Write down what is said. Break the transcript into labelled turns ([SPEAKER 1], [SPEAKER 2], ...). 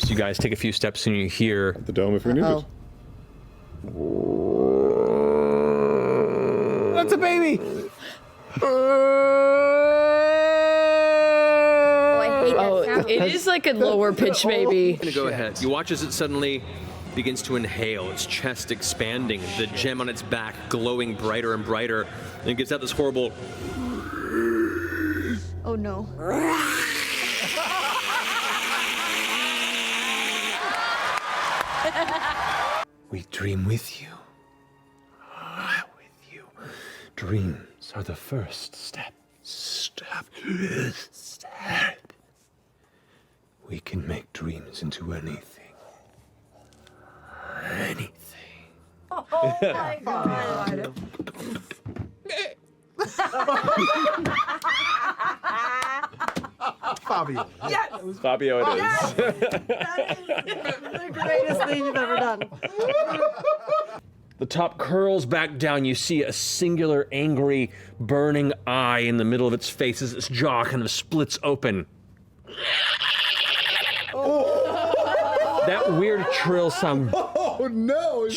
[SPEAKER 1] You guys take a few steps and you hear
[SPEAKER 2] The dome if we need it.
[SPEAKER 3] That's a baby!
[SPEAKER 4] Oh, I hate that sound.
[SPEAKER 5] It is like a lower pitch, maybe.
[SPEAKER 1] gonna go ahead. You watch as it suddenly begins to inhale, its chest expanding, the gem on its back glowing brighter and brighter, and it gives out this horrible.
[SPEAKER 4] Oh no.
[SPEAKER 3] We dream with you. With you. Dreams are the first step. Step. We can make dreams into anything. Anything.
[SPEAKER 4] Oh my god.
[SPEAKER 6] Fabio.
[SPEAKER 1] Fabio it is.
[SPEAKER 7] The greatest thing you've ever done.
[SPEAKER 1] The top curls back down. You see a singular, angry, burning eye in the middle of its face as its jaw kind of splits open. That weird trill sound
[SPEAKER 2] Oh no!